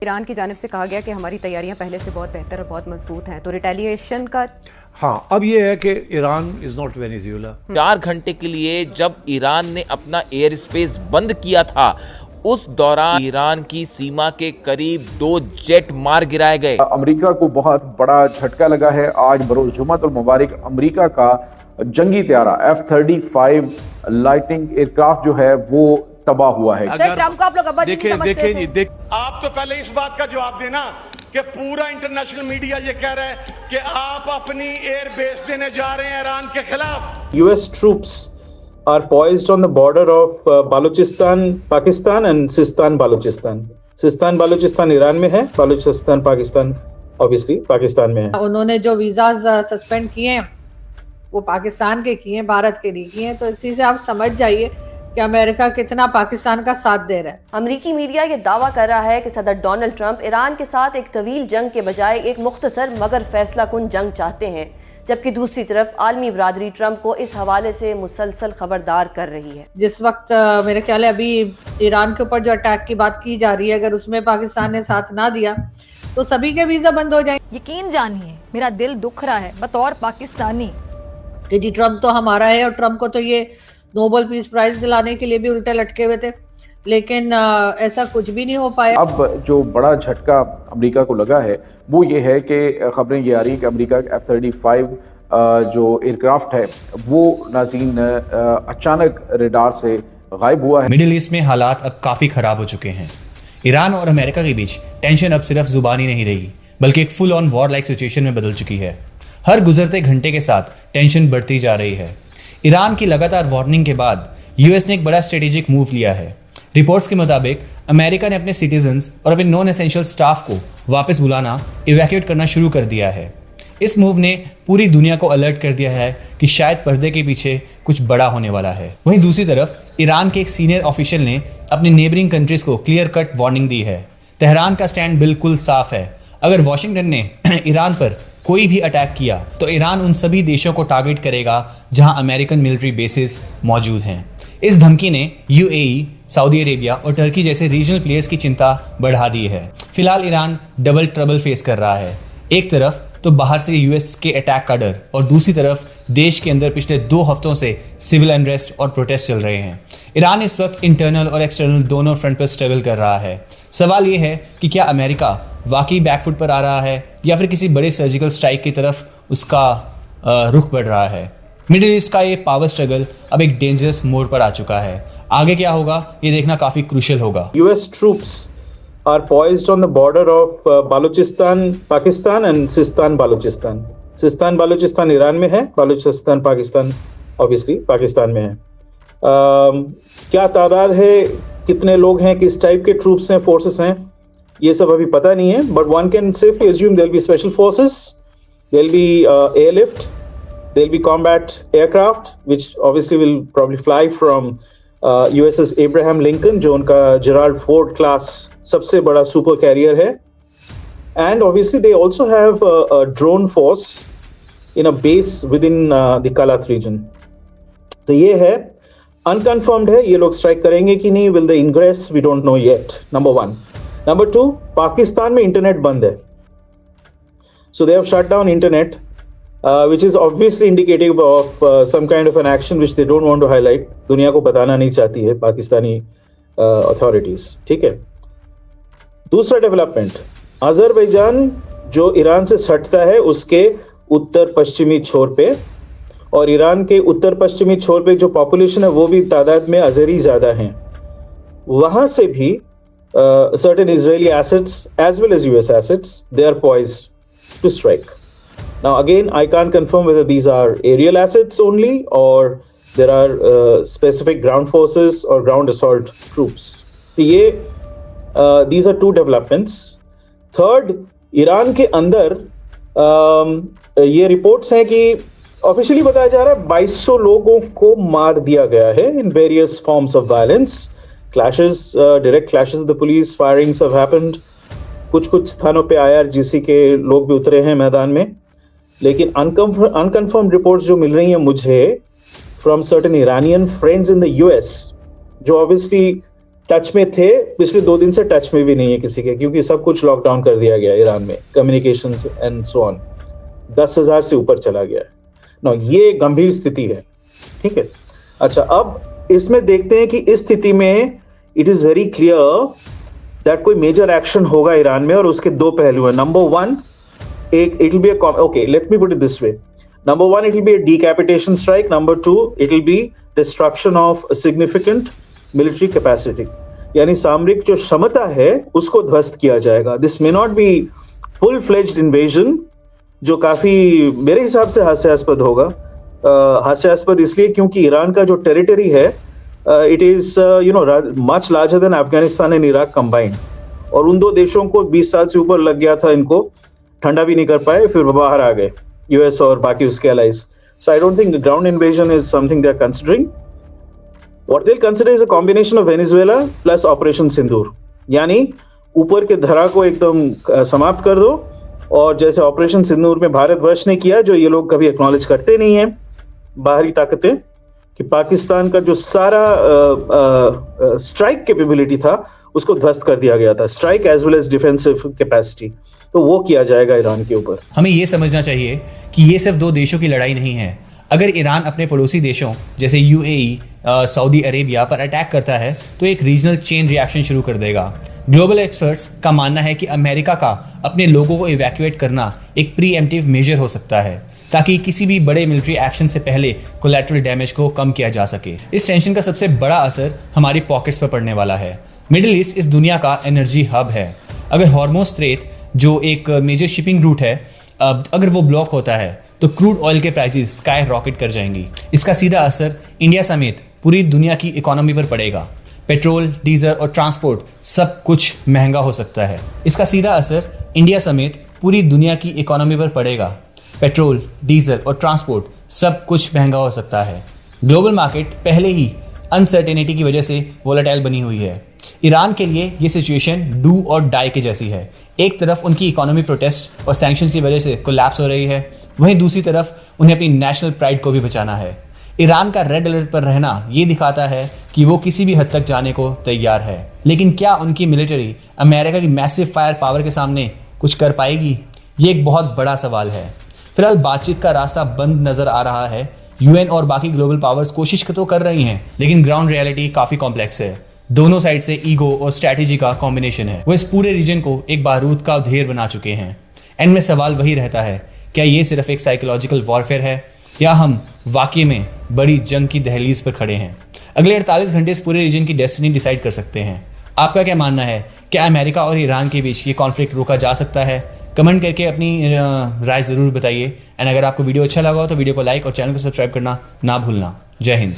Iran की जानिब से कहा गया कि हमारी तैयारियां पहले से बहुत बेहतर और बहुत मजबूत हैं, तो रिटेलिएशन का हाँ, अब ये है कि ईरान इज़ नॉट वेनेजुएला। 4 घंटे के लिए जब ईरान ने अपना एयर स्पेस बंद किया था, उस दौरान ईरान की सीमा के करीब 2 जेट मार गिराए गए। अमेरिका को बहुत बड़ा झटका लगा है। आज बरोज़ जुम्मतुल मुबारक अमेरिका का जंगी त्यारा F-35 लाइटनिंग एयरक्राफ्ट जो है वो तबाह हुआ है। सर, ट्रम्प को आप लोग अब देखें आप तो पहले इस बात का जवाब देना कि पूरा इंटरनेशनल मीडिया ये कह रहा है कि आप अपनी एयर बेस देने जा रहे हैं ईरान के खिलाफ। US troops are poised on the border of Balochistan, Pakistan and Sistan, Balochistan. Sistan, Balochistan Iran में है, Balochistan, Pakistan obviously पाकिस्तान में है। उन्होंने जो वीज़ाज सस्पेंड किए हैं वो पाकिस्तान के किए हैं, भारत के नहीं किए हैं, तो इसी से आप समझ जाइए कि अमेरिका कितना पाकिस्तान का साथ दे रहा है। अमेरिकी मीडिया ये दावा कर रहा है कि सदर डोनाल्ड ट्रंप ईरान के साथ एक तवील जंग के बजाय एक मुख्तसर मगर फैसला कुन जंग चाहते हैं, जबकि दूसरी तरफ आलमी बरादरी ट्रंप को इस हवाले से मुसलसल खबरदार कर रही है। जिस वक्त मेरे ख्याल है अभी ईरान के ऊपर जो अटैक की बात की जा रही है, अगर उसमें पाकिस्तान ने साथ ना दिया तो सभी के वीज़ा बंद हो जाएंगे। यकीन जानिए मेरा दिल दुख रहा है बतौर पाकिस्तानी कि जी ट्रंप तो हमारा है, और ट्रंप को तो ये नोबेल पीस प्राइज दिलाने के लिए भी उल्टे लटके हुए थे, लेकिन ऐसा कुछ भी नहीं हो पाया। अब जो बड़ा झटका अमेरिका को लगा है वो ये है कि खबरें ये आ रही है कि अमेरिका का F-35 जो एयरक्राफ्ट है वो नाज़रीन अचानक रडार से गायब हुआ है। मिडिल ईस्ट में हालात अब काफ़ी ख़राब हो चुके हैं। ईरान और अमेरिका के बीच टेंशन अब सिर्फ जुबानी नहीं रही, बल्कि एक full on war like situation में बदल चुकी है। हर गुजरते घंटे के साथ टेंशन बढ़ती जा रही है। ईरान की लगातार वार्निंग के बाद यूएस ने एक बड़ा स्ट्रेटेजिक मूव लिया है। रिपोर्ट्स के मुताबिक अमेरिका ने अपने सिटीजन्स और अपने नॉन एसेंशियल स्टाफ को वापस बुलाना, इवैक्यूएट करना शुरू कर दिया है। इस मूव ने पूरी दुनिया को अलर्ट कर दिया है कि शायद पर्दे के पीछे कुछ बड़ा होने वाला है। वहीं दूसरी तरफ ईरान के एक सीनियर ऑफिशियल ने अपनी नेबरिंग कंट्रीज को क्लियर कट वार्निंग दी है। तेहरान का स्टैंड बिल्कुल साफ है। अगर वाशिंगटन ने ईरान पर कोई भी अटैक किया तो ईरान उन सभी देशों को टारगेट करेगा जहां अमेरिकन मिलिट्री बेसिस मौजूद हैं। इस धमकी ने यूएई, सऊदी अरेबिया और टर्की जैसे रीजनल प्लेयर्स की चिंता बढ़ा दी है। फिलहाल ईरान डबल ट्रबल फेस कर रहा है। एक तरफ तो बाहर से यूएस के अटैक का डर, और दूसरी तरफ देश के अंदर पिछले 2 हफ्तों से सिविल अनरेस्ट और प्रोटेस्ट चल रहे हैं। ईरान इस वक्त इंटरनल और एक्सटर्नल दोनों फ्रंट पर स्ट्रगल कर रहा है। सवाल ये है कि क्या अमेरिका वाकई बैकफुट पर आ रहा है या फिर किसी बड़े सर्जिकल स्ट्राइक की तरफ उसका रुख बढ़ रहा है। मिडिल ईस्ट का ये पावर स्ट्रगल अब एक डेंजरस मोड़ पर आ चुका है। आगे क्या होगा ये देखना काफी क्रूशियल होगा। US troops are poised on the border of Balochistan, Pakistan and Sistan, Balochistan. Sistan, Balochistan Iran में है, Balochistan, Pakistan obviously पाकिस्तान में है। क्या तादाद है, कितने लोग हैं, किस टाइप के ट्रूप्स हैं, फोर्सेस हैं, ये सब अभी पता नहीं है, but one can safely assume there'll be special forces, there'll be airlift, there'll be combat aircraft which obviously will probably fly from USS Abraham Lincoln जो उनका Gerald Ford class सबसे बड़ा सुपर कैरियर है, and obviously they also have a drone force in a base within the Kalat region। तो ये है unconfirmed है, ये लोग स्ट्राइक करेंगे कि नहीं, will they ingress, we don't know yet, number 1। Number 2, Pakistan में इंटरनेट बंद है, so they have shut down internet, which is obviously indicative of some kind of an action which they don't want to highlight। दुनिया को बताना नहीं चाहती है Pakistani authorities। ठीक है। दूसरा डेवलपमेंट, अजरबैजान जो ईरान से सटता है उसके उत्तर पश्चिमी छोर पे, और ईरान के उत्तर पश्चिमी छोर पे जो पॉपुलेशन है वो भी तादाद में अजरी ज्यादा हैं, वहां से भी certain Israeli assets as well as US assets, they are poised to strike. Now again, I can't confirm whether these are aerial assets only or there are specific ground forces or ground assault troops. These are 2 developments. Third, Iran के अंदर ये reports हैं कि officially बताया जा रहा है 2200 लोगों को मार दिया गया है in various forms of violence. Clashes, direct clashes with the police, firings have happened. कुछ स्थानों पे IRGC के लोग भी उतरे हैं मैदान में, लेकिन unconfirmed reports जो मिल रही हैं मुझे from certain Iranian friends in the US, जो obviously टच में थे, पिछले 2 दिन से टच में भी नहीं है किसी के, क्योंकि सब कुछ लॉकडाउन कर दिया गया ईरान में, कम्युनिकेशंस एंड सो ऑन। 10,000 से ऊपर चला गया है ना, ये गंभीर स्थिति है। ठीक है, अच्छा अब इसमें देखते हैं कि इस स्थिति में it is very clear that कोई मेजर एक्शन होगा ईरान में, और उसके 2 पहलू हैं। Number 1, it will be okay, let me put it this way. Number 1, it will be a decapitation strike. Number 2, it will be destruction of a significant military capacity. यानी सामरिक जो क्षमता है उसको ध्वस्त किया जाएगा। This may not be full-fledged invasion, जो काफी मेरे हिसाब से हास्यास्पद होगा। हास्यास्पद इसलिए क्योंकि ईरान का जो टेरिटरी है, it is much larger than Afghanistan and Iraq combined. और उन 2 देशों को 20 साल से ऊपर लग गया था, इनको ठंडा भी नहीं कर पाए, फिर बाहर आ गए US और बाकी उसके allies. So I don't think the ground invasion is something they're considering. What they'll consider is a combination of Venezuela plus Operation Sindoor. यानी ऊपर के धरा को एकदम समाप्त कर दो, और जैसे ऑपरेशन सिंदूर में भारतवर्ष ने किया, जो ये लोग कभी एक्नॉलेज करते नहीं है बाहरी ताकतें, कि पाकिस्तान का जो सारा स्ट्राइक कैपेबिलिटी था उसको ध्वस्त कर दिया गया था, strike as well as defensive capacity, तो वो किया जाएगा ईरान के ऊपर। हमें ये समझना चाहिए कि ये सिर्फ 2 देशों की लड़ाई नहीं है। अगर ईरान अपने पड़ोसी देशों जैसे UAE, सऊदी अरेबिया पर अटैक करता है तो एक रीजनल चेन रिएक्शन शुरू कर देगा। ग्लोबल एक्सपर्ट्स का मानना है कि अमेरिका का अपने लोगों को इवैक्यूएट करना एक प्रीएम्प्टिव मेजर हो सकता है, ताकि किसी भी बड़े मिलिट्री एक्शन से पहले कोलैटरल डैमेज को कम किया जा सके। इस टेंशन का सबसे बड़ा असर हमारी पॉकेट्स पर पड़ने वाला है। मिडिल ईस्ट इस दुनिया का एनर्जी हब है। अगर हॉर्मोज स्ट्रेट, जो एक मेजर शिपिंग रूट है, अगर वो ब्लॉक होता है तो क्रूड ऑयल के प्राइसेस स्काई रॉकेट कर जाएंगी। इसका सीधा असर इंडिया समेत पूरी दुनिया की इकोनॉमी पर पड़ेगा। पेट्रोल, डीजल और ट्रांसपोर्ट सब कुछ महंगा हो सकता है। इसका सीधा असर इंडिया समेत पूरी दुनिया की इकोनॉमी पर पड़ेगा। पेट्रोल, डीजल और ट्रांसपोर्ट सब कुछ महंगा हो सकता है। ग्लोबल मार्केट पहले ही अनसर्टेनिटी की वजह से वोलेटाइल बनी हुई है। ईरान के लिए ये सिचुएशन डू और डाई की जैसी है। एक तरफ उनकी इकोनॉमी प्रोटेस्ट और सैंक्शंस की वजह से कोलैप्स हो रही है, वहीं दूसरी तरफ उन्हें अपनी नेशनल प्राइड को भी बचाना है। ईरान का रेड अलर्ट पर रहना ये दिखाता है कि वो किसी भी हद तक जाने को तैयार है, लेकिन क्या उनकी मिलिट्री अमेरिका की मैसिव फायर पावर के सामने कुछ कर पाएगी? ये एक बहुत बड़ा सवाल है। फिलहाल बातचीत का रास्ता बंद नजर आ रहा है। UN और बाकी ग्लोबल पावर्स कोशिश तो कर रही हैं, लेकिन ग्राउंड रियलिटी काफी कॉम्प्लेक्स है। दोनों साइड से ईगो और स्ट्रैटेजी का कॉम्बिनेशन है। वो इस पूरे रीजन को एक बारूद का ढेर बना चुके हैं। एंड में सवाल वही रहता है, क्या ये सिर्फ एक साइकोलॉजिकल वॉरफेयर है या हम वाकई में बड़ी जंग की दहलीज पर खड़े हैं? अगले 48 घंटे इस पूरे रीजन की डेस्टिनी डिसाइड कर सकते हैं। आपका क्या मानना है? क्या अमेरिका और ईरान के बीच ये कॉन्फ्लिक्ट रोका जा सकता है? कमेंट करके अपनी राय ज़रूर बताइए। एंड अगर आपको वीडियो अच्छा लगा हो तो वीडियो को लाइक और चैनल को सब्सक्राइब करना ना भूलना। जय हिंद।